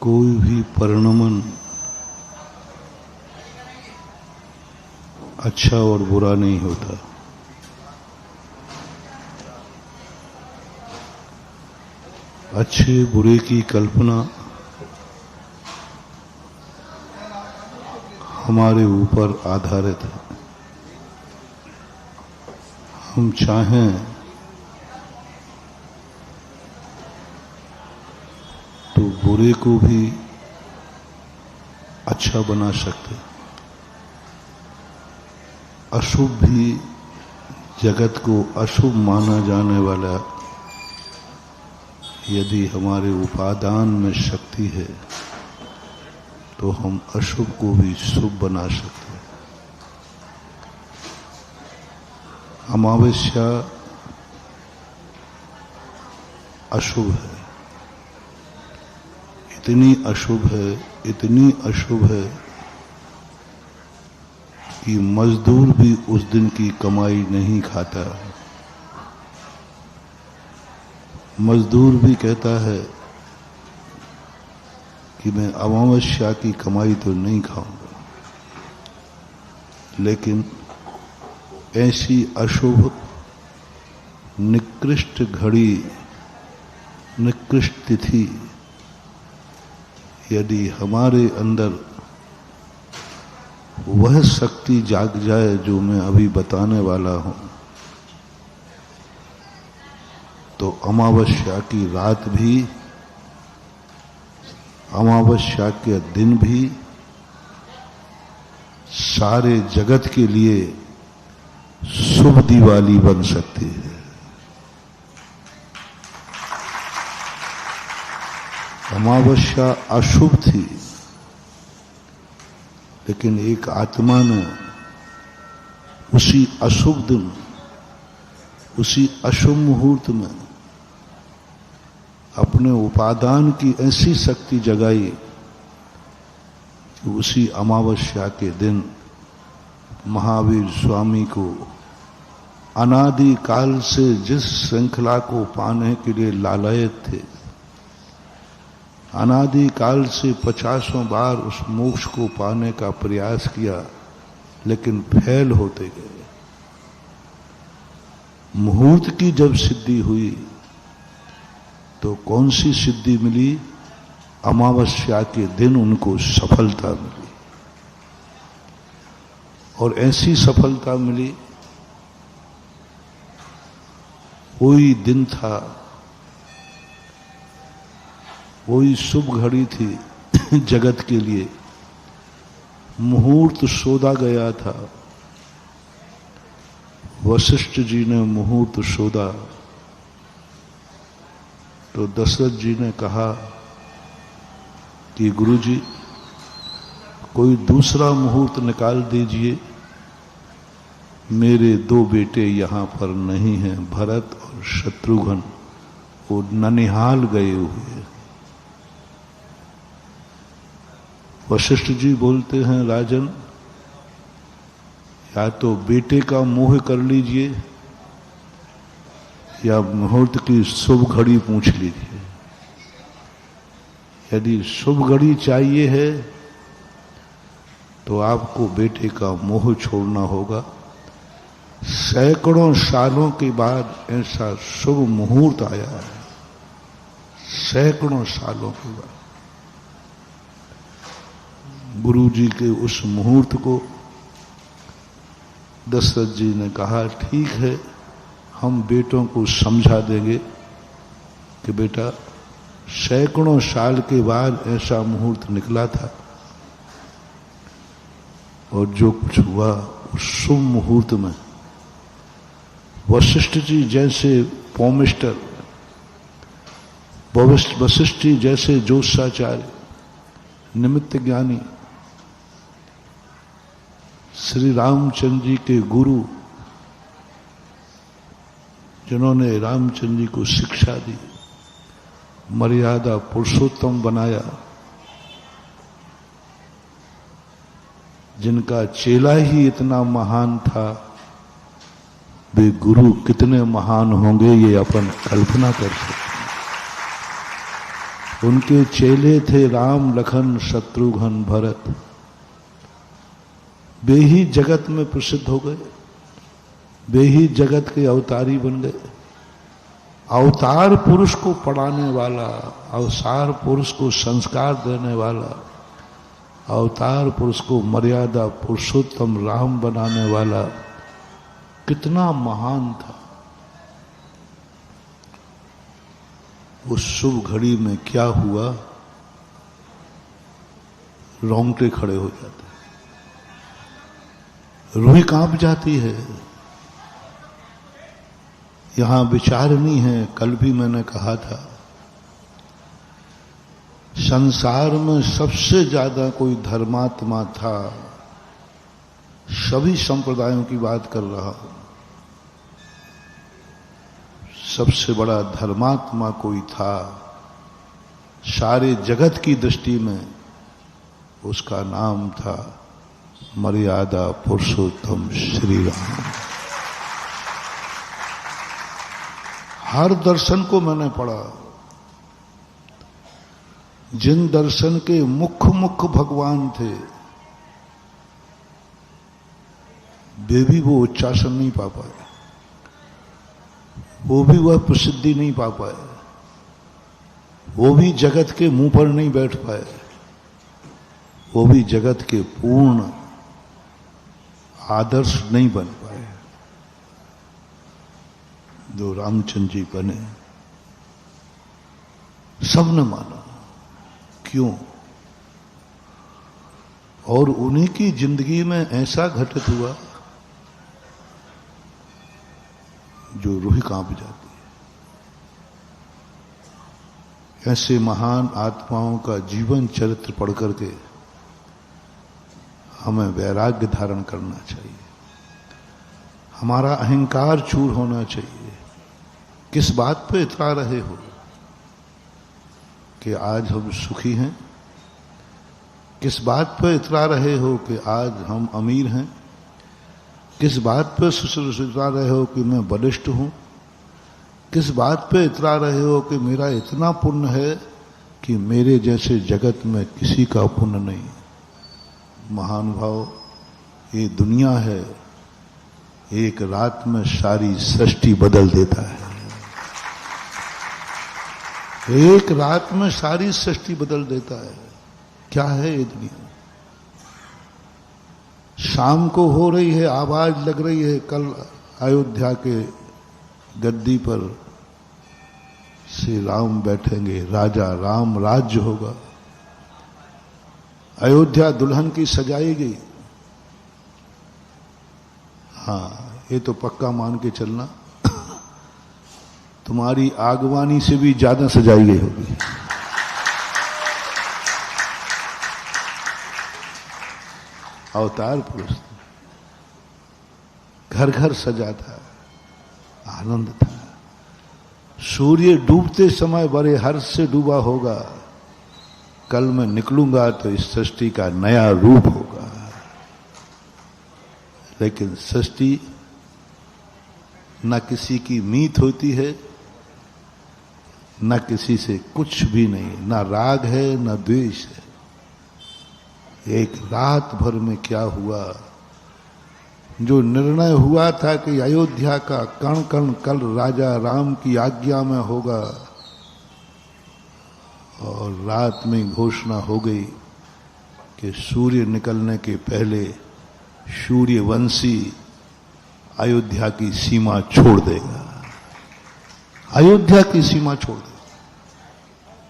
कोई भी परिणमन अच्छा और बुरा नहीं होता। अच्छे बुरे की कल्पना हमारे ऊपर आधारित है। हम चाहें तो बुरे को भी अच्छा बना सकते, अशुभ भी, जगत को अशुभ माना जाने वाला यदि हमारे उपादान में शक्ति है तो हम अशुभ को भी शुभ बना सकते हैं। अमावस्या अशुभ है, इतनी अशुभ है, इतनी अशुभ है कि मजदूर भी उस दिन की कमाई नहीं खाता। मजदूर भी कहता है कि मैं अमावस्या की कमाई तो नहीं खाऊंगा, लेकिन ऐसी अशुभ निकृष्ट घड़ी, निकृष्ट तिथि यदि हमारे अंदर वह शक्ति जाग जाए जो मैं अभी बताने वाला हूं, तो अमावस्या की रात भी, अमावस्या के दिन भी सारे जगत के लिए शुभ दिवाली बन सकती है। अमावस्या अशुभ थी, लेकिन एक आत्मा ने उसी अशुभ दिन, उसी अशुभ मुहूर्त में अपने उपादान की ऐसी शक्ति जगाई कि उसी अमावस्या के दिन महावीर स्वामी को अनादि काल से जिस श्रृंखला को पाने के लिए लालायत थे, अनादि काल से 50 बार उस मोक्ष को पाने का प्रयास किया, लेकिन फेल होते गए। मुहूर्त की जब सिद्धि हुई तो कौन सी सिद्धि मिली? अमावस्या के दिन उनको सफलता मिली, और ऐसी सफलता मिली, वही दिन था, वही शुभ घड़ी थी जगत के लिए। मुहूर्त सोधा गया था, वशिष्ठ जी ने मुहूर्त सोधा तो दशरथ जी ने कहा कि गुरुजी कोई दूसरा मुहूर्त निकाल दीजिए, मेरे 2 बेटे यहां पर नहीं हैं, भरत और शत्रुघ्न, वो ननिहाल गए हुए। वशिष्ठ जी बोलते हैं, राजन या तो बेटे का मोह कर लीजिए या मुहूर्त की शुभ घड़ी पूछ लीजिए। यदि शुभ घड़ी चाहिए है तो आपको बेटे का मोह छोड़ना होगा। सैकड़ों सालों के बाद ऐसा शुभ मुहूर्त आया है, सैकड़ों सालों के बाद। गुरु जी के उस मुहूर्त को दशरथ जी ने कहा, ठीक है, हम बेटों को समझा देंगे कि बेटा सैकड़ों साल के बाद ऐसा मुहूर्त निकला था, और जो कुछ हुआ उस शुभ मुहूर्त में वशिष्ठ जी जैसे पौमिस्टर, वशिष्ठ जी जैसे ज्योतिषाचार्य, निमित्त ज्ञानी, श्री रामचंद्र जी के गुरु, जिन्होंने रामचंद्र जी को शिक्षा दी, मर्यादा पुरुषोत्तम बनाया, जिनका चेला ही इतना महान था, वे गुरु कितने महान होंगे ये अपन कल्पना कर सकते हैं। उनके चेले थे राम लखन शत्रुघ्न भरत। वे ही जगत में प्रसिद्ध हो गए, वे ही जगत के अवतारी बन गए। अवतार पुरुष को पढ़ाने वाला, अवतार पुरुष को संस्कार देने वाला, अवतार पुरुष को मर्यादा पुरुषोत्तम राम बनाने वाला कितना महान था। उस शुभ घड़ी में क्या हुआ, रोंगटे खड़े हो जाते, रूह कांप जाती है। यहां विचारनी है, कल भी मैंने कहा था, संसार में सबसे ज्यादा कोई धर्मात्मा था, सभी संप्रदायों की बात कर रहा हूं, सबसे बड़ा धर्मात्मा कोई था सारे जगत की दृष्टि में, उसका नाम था मर्यादा पुरुषोत्तम श्री राम। हर दर्शन को मैंने पढ़ा, जिन दर्शन के मुख्य भगवान थे वे भी वो उच्चासन नहीं पा पाए, वो भी वह प्रसिद्धि नहीं पा पाए, वो भी जगत के मुंह पर नहीं बैठ पाए, वो भी जगत के पूर्ण आदर्श नहीं बन पाए जो रामचंद्र जी बने। सबने माना, क्यों? और उन्हीं की जिंदगी में ऐसा घटित हुआ जो रूह कांप जाती है। ऐसे महान आत्माओं का जीवन चरित्र पढ़ करके हमें वैराग्य धारण करना चाहिए, हमारा अहंकार चूर होना चाहिए। किस बात पे इतरा रहे हो कि आज हम सुखी हैं? किस बात पे इतरा रहे हो कि आज हम अमीर हैं? किस बात पे इतरा रहे हो कि मैं बलिष्ठ हूं? किस बात पे इतरा रहे हो कि मेरा इतना पुण्य है कि मेरे जैसे जगत में किसी का पुण्य नहीं? महानुभाव, ये दुनिया है, एक रात में सारी सृष्टि बदल देता है। एक रात में सारी सृष्टि बदल देता है। क्या है ये दुनिया? शाम को हो रही है, आवाज लग रही है, कल अयोध्या के गद्दी पर श्री राम बैठेंगे, राजा राम राज्य होगा। अयोध्या दुल्हन की सजाई गई। हाँ, ये तो पक्का मान के चलना, तुम्हारी आगवानी से भी ज्यादा सजाई गई होगी। अवतार पुरुष घर घर सजा था, आनंद था। सूर्य डूबते समय बड़े हर्ष से डूबा होगा, कल मैं निकलूंगा तो इस सृष्टि का नया रूप होगा। लेकिन सृष्टि न किसी की मीत होती है, न किसी से कुछ भी नहीं, न राग है न द्वेष है। एक रात भर में क्या हुआ, जो निर्णय हुआ था कि अयोध्या का कण कण कल राजा राम की आज्ञा में होगा, और रात में घोषणा हो गई कि सूर्य निकलने के पहले सूर्यवंशी अयोध्या की सीमा छोड़ देगा, अयोध्या की सीमा छोड़ देगा।